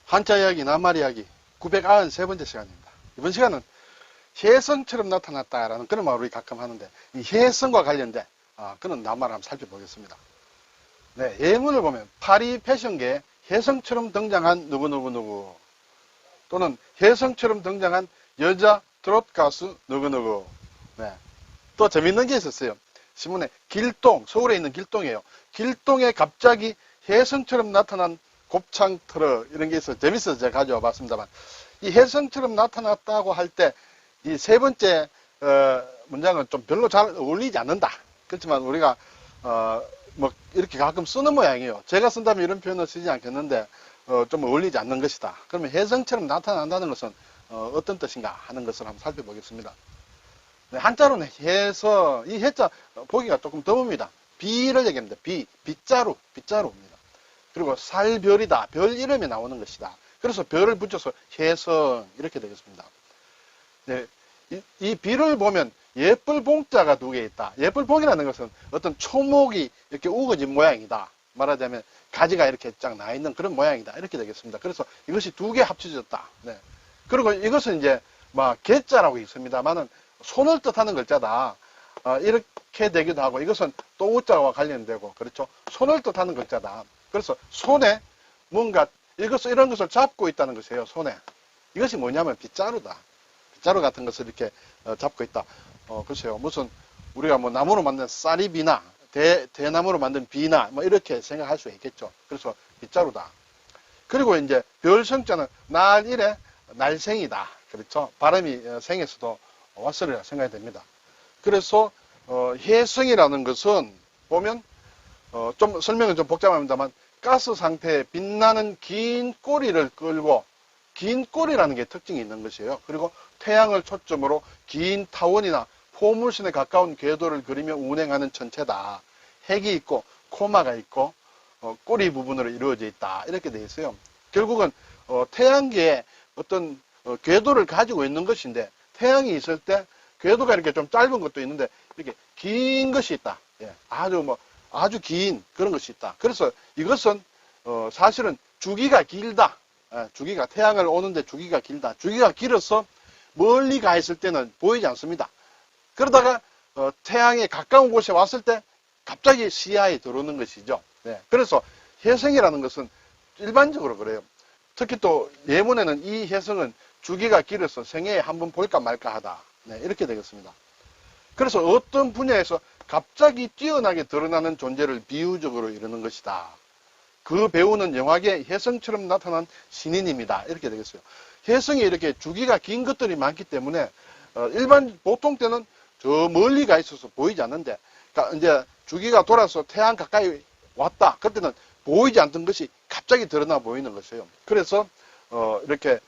한자 이야기, 낱말 이야기 993번째 시간입니다. 이번 시간은 혜성처럼 나타났다라는 그런 말을 우리 가끔 하는데, 이 혜성과 관련된 그런 낱말을 한번 살펴보겠습니다. 네, 예문을 보면 파리 패션계에 혜성처럼 등장한 누구누구누구, 또는 혜성처럼 등장한 여자 트로트 가수 누구누구. 네, 또 재밌는 게 있었어요. 신문에 길동, 서울에 있는 길동이에요. 길동에 갑자기 혜성처럼 나타난 곱창 트럭, 이런 게 있어서 재밌어서 제가 가져와 봤습니다만, 이 혜성처럼 나타났다고 할 때 이 세 번째 문장은 좀 별로 잘 어울리지 않는다. 그렇지만 우리가 뭐 이렇게 가끔 쓰는 모양이에요. 제가 쓴다면 이런 표현을 쓰지 않겠는데 좀 어울리지 않는 것이다. 그러면 혜성처럼 나타난다는 것은 어떤 뜻인가 하는 것을 한번 살펴보겠습니다. 네, 한자로는 해서, 이 해자 보기가 조금 드뭅니다. 비를 얘기합니다. 빗자루입니다. 그리고 살별이다, 별 이름이 나오는 것이다. 그래서 별을 붙여서 해성, 이렇게 되겠습니다. 네, 이 비를 보면 예쁠 봉자가 두 개 있다. 예쁠 봉이라는 것은 어떤 초목이 이렇게 우거진 모양이다. 말하자면 가지가 이렇게 쫙 나 있는 그런 모양이다. 이렇게 되겠습니다. 그래서 이것이 두 개 합쳐졌다. 네. 그리고 이것은 이제 개자라고 있습니다만은 손을 뜻하는 글자다. 이렇게 되기도 하고, 이것은 또 우자와 관련되고, 그렇죠. 손을 뜻하는 글자다. 그래서 손에 뭔가 이런 것을 잡고 있다는 것이에요. 손에. 이것이 뭐냐면 빗자루다. 빗자루 같은 것을 이렇게 잡고 있다. 글쎄요. 무슨 우리가 뭐 나무로 만든 쌀이비나 대나무로 만든 비나 뭐 이렇게 생각할 수 있겠죠. 그래서 빗자루다. 그리고 이제 별성자는 날일에 날생이다. 그렇죠. 바람이 생에서도 왔으리라 생각이 됩니다. 그래서 혜성이라는 것은 보면 좀 설명은 좀 복잡합니다만, 가스 상태에 빛나는 긴 꼬리를 끌고, 긴 꼬리라는 게 특징이 있는 것이에요. 그리고 태양을 초점으로 긴 타원이나 포물선에 가까운 궤도를 그리며 운행하는 천체다. 핵이 있고 코마가 있고 꼬리 부분으로 이루어져 있다. 이렇게 되어 있어요. 결국은 태양계에 어떤 궤도를 가지고 있는 것인데, 태양이 있을 때 궤도가 이렇게 좀 짧은 것도 있는데 이렇게 긴 것이 있다. 예, 아주 긴 그런 것이 있다. 그래서 이것은 사실은 주기가 길다. 주기가, 태양을 오는데 주기가 길다. 주기가 길어서 멀리 가 있을 때는 보이지 않습니다. 그러다가 태양에 가까운 곳에 왔을 때 갑자기 시야에 들어오는 것이죠. 네, 그래서 혜성이라는 것은 일반적으로 그래요. 특히 또 예문에는 이 혜성은 주기가 길어서 생애에 한번 볼까 말까 하다. 네, 이렇게 되겠습니다. 그래서 어떤 분야에서 갑자기 뛰어나게 드러나는 존재를 비유적으로 이루는 것이다. 그 배우는 영화계 혜성처럼 나타난 신인입니다. 이렇게 되겠어요. 혜성이 이렇게 주기가 긴 것들이 많기 때문에 보통 때는 저 멀리 가 있어서 보이지 않는데, 이제 주기가 돌아서 태양 가까이 왔다. 그때는 보이지 않던 것이 갑자기 드러나 보이는 것이에요. 그래서 이렇게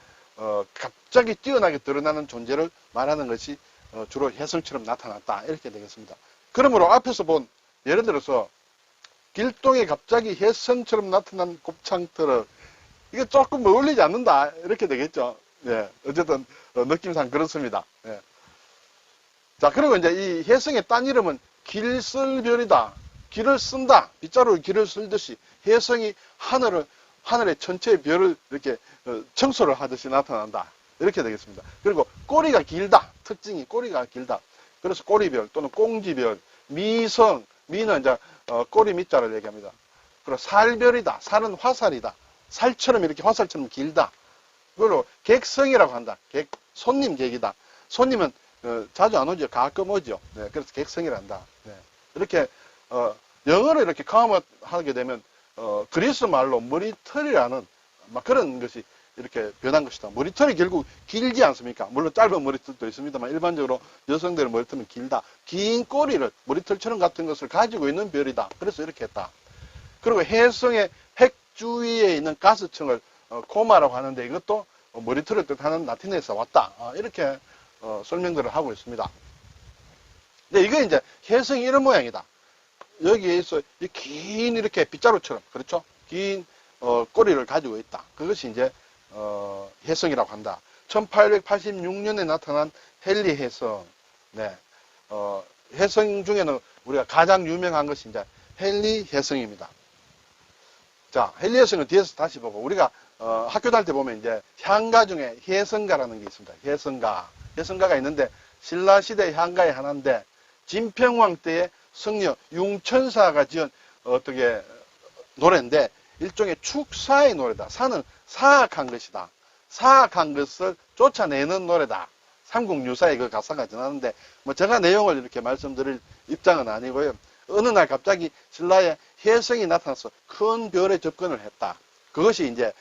갑자기 뛰어나게 드러나는 존재를 말하는 것이 주로 혜성처럼 나타났다. 이렇게 되겠습니다. 그러므로 앞에서 본, 예를 들어서 길동에 갑자기 혜성처럼 나타난 곱창트럭, 이게 조금 어울리지 않는다. 이렇게 되겠죠. 예, 어쨌든 느낌상 그렇습니다. 예. 자, 그리고 이제 이 혜성의 딴 이름은 길쓸별이다. 길을 쓴다. 빗자루로 길을 쓸듯이 혜성이 하늘의 전체의 별을 이렇게 청소를 하듯이 나타난다. 이렇게 되겠습니다. 그리고 꼬리가 길다. 특징이 꼬리가 길다. 그래서 꼬리별 또는 꽁지별, 미성, 미는 이제 꼬리 밑자를 얘기합니다. 그리고 살별이다. 살은 화살이다. 살처럼 이렇게 화살처럼 길다. 그리고 객성이라고 한다. 손님 객이다. 손님은 자주 안 오죠. 가끔 오죠. 네, 그래서 객성이라 한다. 네. 이렇게 영어로 이렇게 카운트 하게 되면 그리스 말로 머리털이라는 그런 것이 이렇게 변한 것이다. 머리털이 결국 길지 않습니까? 물론 짧은 머리털도 있습니다만 일반적으로 여성들의 머리털은 길다. 긴 꼬리를, 머리털처럼 같은 것을 가지고 있는 별이다. 그래서 이렇게 했다. 그리고 혜성의 핵 주위에 있는 가스층을 코마라고 하는데, 이것도 머리털을 뜻하는 라틴어에서 왔다. 이렇게 설명들을 하고 있습니다. 네, 이게 이제 혜성이 이런 모양이다. 여기에서 긴 이렇게 빗자루처럼, 그렇죠? 긴 꼬리를 가지고 있다. 그것이 이제 혜성이라고 한다. 1886년에 나타난 헨리 혜성. 네, 혜성 중에는 우리가 가장 유명한 것이 이제 헨리 혜성입니다. 자, 헨리 혜성은 뒤에서 다시 보고, 우리가 학교 다닐 때 보면 이제 향가 중에 혜성가라는 게 있습니다. 혜성가가 있는데 신라시대 향가의 하나인데 진평왕 때의 성녀 융천사가 지은 어떻게 노래인데 일종의 축사의 노래다. 사는 사악한 것이다. 사악한 것을 쫓아내는 노래다. 삼국유사의 그 가사가 지나는데 뭐 제가 내용을 이렇게 말씀드릴 입장은 아니고요. 어느 날 갑자기 신라에 혜성이 나타나서 큰 별에 접근을 했다. 그것이 이제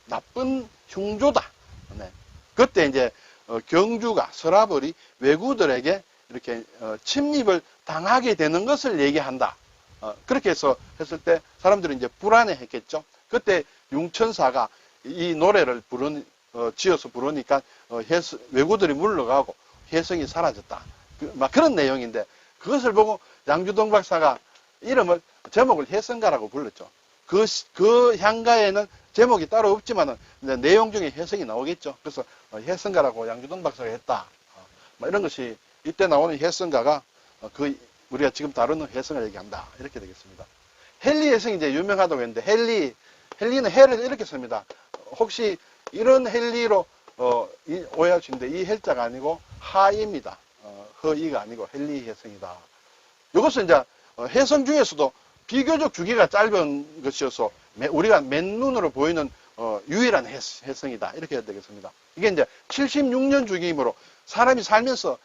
나쁜 흉조다. 네. 그때 이제 경주가 서라벌이 왜구들에게 이렇게 침입을 당하게 되는 것을 얘기한다. 그렇게 해서 했을 때 사람들이 이제 불안해했겠죠. 그때 융천사가 이 노래를 지어서 부르니까 왜구들이 물러가고 혜성이 사라졌다. 막 그런 내용인데 그것을 보고 양주동 박사가 제목을 혜성가라고 불렀죠. 그 향가에는 제목이 따로 없지만은 내용 중에 혜성이 나오겠죠. 그래서 혜성가라고 양주동 박사가 했다. 이런 것이 이때 나오는 혜성가가 우리가 지금 다루는 혜성을 얘기한다. 이렇게 되겠습니다. 헨리 혜성이 이제 유명하다고 했는데 헨리는 해를 이렇게 씁니다. 혹시 이런 헨리로 오해할 수 있는데 이 헬자가 아니고 하이입니다. 허이가 아니고 헨리 혜성이다. 이것은 이제 혜성 중에서도 비교적 주기가 짧은 것이어서 우리가 맨눈으로 보이는 유일한 혜성이다. 이렇게 해야 되겠습니다. 이게 이제 76년 주기이므로 사람이 살면서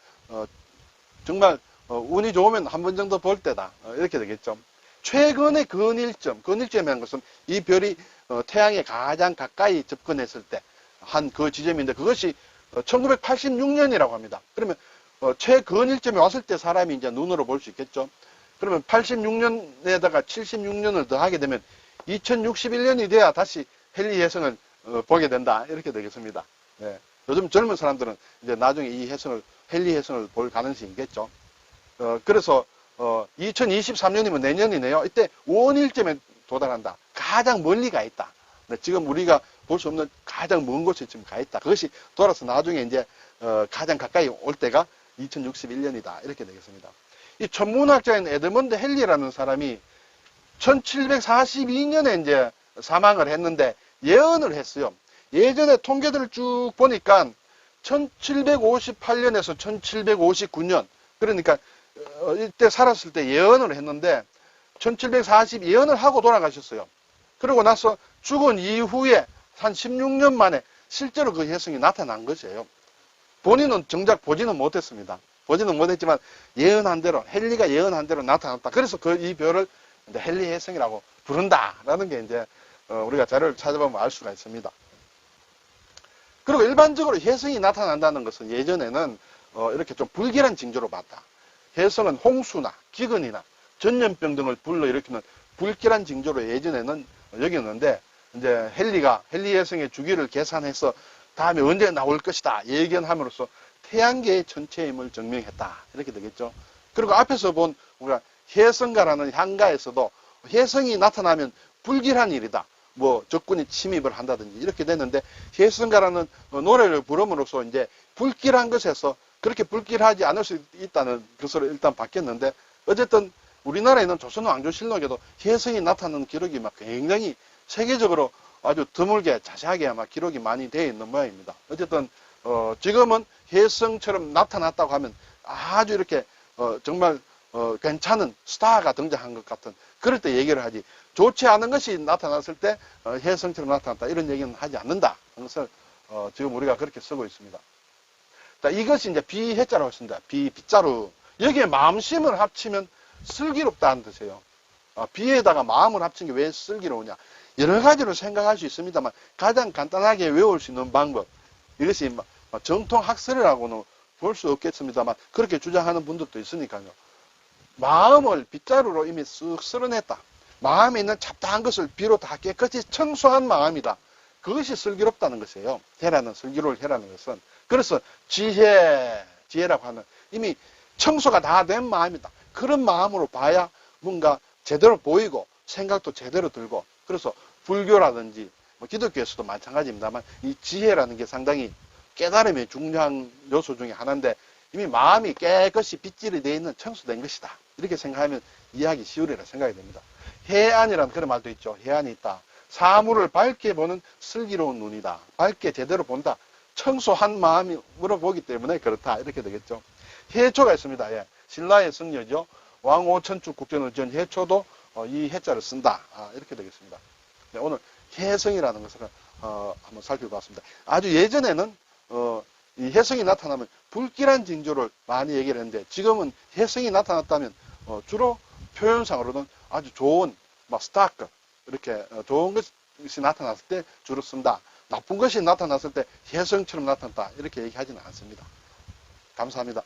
정말 운이 좋으면 한 번 정도 볼 때다. 이렇게 되겠죠. 최근의 근일점이라는 것은 이 별이 태양에 가장 가까이 접근했을 때 한 그 지점인데 그것이 1986년이라고 합니다. 그러면 최근일점에 왔을 때 사람이 이제 눈으로 볼 수 있겠죠. 그러면 86년에다가 76년을 더하게 되면 2061년이 돼야 다시 헨리 혜성을 보게 된다. 이렇게 되겠습니다. 네. 요즘 젊은 사람들은 이제 나중에 헨리 혜성을 볼 가능성이 있겠죠. 그래서 2023년이면 내년이네요. 이때 원일점에 도달한다. 가장 멀리 가 있다. 네, 지금 우리가 볼 수 없는 가장 먼 곳에 지금 가 있다. 그것이 돌아서 나중에 이제 가장 가까이 올 때가 2061년이다. 이렇게 되겠습니다. 이 천문학자인 에드먼드 헨리라는 사람이 1742년에 이제 사망을 했는데 예언을 했어요. 예전에 통계들을 쭉 보니까 1758년에서 1759년 그러니까 이때 살았을 때 예언을 했는데 1740 예언을 하고 돌아가셨어요. 그러고 나서 죽은 이후에 한 16년 만에 실제로 그 혜성이 나타난 것이에요. 본인은 정작 보지는 못했습니다. 보지는 못했지만 예언한 대로 헨리가 예언한 대로 나타났다. 그래서 이 별을 헨리 혜성이라고 부른다라는 게 이제 우리가 자료를 찾아보면 알 수가 있습니다. 그리고 일반적으로 혜성이 나타난다는 것은 예전에는 이렇게 좀 불길한 징조로 봤다. 혜성은 홍수나 기근이나 전염병 등을 불러일으키는 불길한 징조로 예전에는 여겼는데 이제 헨리 혜성의 주기를 계산해서 다음에 언제 나올 것이다 예견함으로써 태양계의 전체의 힘을 증명했다. 이렇게 되겠죠. 그리고 앞에서 본 우리가 혜성가라는 향가에서도 혜성이 나타나면 불길한 일이다. 뭐 적군이 침입을 한다든지 이렇게 됐는데 혜성가라는 노래를 부름으로써 이제 불길한 것에서 그렇게 불길하지 않을 수 있다는 것으로 일단 바뀌었는데 어쨌든 우리나라에는 조선왕조실록에도 혜성이 나타나는 기록이 막 굉장히 세계적으로 아주 드물게 자세하게 아마 기록이 많이 되어 있는 모양입니다. 어쨌든 지금은 혜성처럼 나타났다고 하면 아주 이렇게 정말 괜찮은 스타가 등장한 것 같은 그럴 때 얘기를 하지 좋지 않은 것이 나타났을 때 혜성처럼 나타났다 이런 얘기는 하지 않는다 하는 것을 지금 우리가 그렇게 쓰고 있습니다. 자, 이것이 이제 비해자라고 했습니다. 빗자루 여기에 마음심을 합치면 슬기롭다는 뜻이에요. 비에다가 마음을 합친 게 왜 슬기로우냐 여러 가지로 생각할 수 있습니다만 가장 간단하게 외울 수 있는 방법 이것이 정통 학설이라고는 볼 수 없겠습니다만 그렇게 주장하는 분들도 있으니까요. 마음을 빗자루로 이미 쓱 쓸어냈다. 마음에 있는 잡다한 것을 비로 다 깨끗이 청소한 마음이다. 그것이 슬기롭다는 것이에요. 해라는 슬기로울 해라는 것은. 그래서 지혜라고 하는 이미 청소가 다 된 마음이다. 그런 마음으로 봐야 뭔가 제대로 보이고 생각도 제대로 들고 그래서 불교라든지 기독교에서도 마찬가지입니다만 이 지혜라는 게 상당히 깨달음의 중요한 요소 중에 하나인데 이미 마음이 깨끗이 빗질이 되어 있는 청소된 것이다. 이렇게 생각하면 이해하기 쉬우리라 생각이 됩니다. 해안이라는 그런 말도 있죠. 해안이 있다. 사물을 밝게 보는 슬기로운 눈이다. 밝게 제대로 본다. 청소한 마음으로 보기 때문에 그렇다. 이렇게 되겠죠. 해초가 있습니다. 예. 신라의 성녀죠. 왕오천축 국전을 지은 해초도 이 해자를 쓴다. 이렇게 되겠습니다. 네, 오늘 해성이라는 것을 한번 살펴봤습니다. 아주 예전에는 이 해성이 나타나면 불길한 징조를 많이 얘기를 했는데 지금은 해성이 나타났다면 주로 표현상으로는 아주 좋은 스타크 이렇게 좋은 것이 나타났을 때 주로 쓴다. 나쁜 것이 나타났을 때 해성처럼 나타났다. 이렇게 얘기하지는 않습니다. 감사합니다.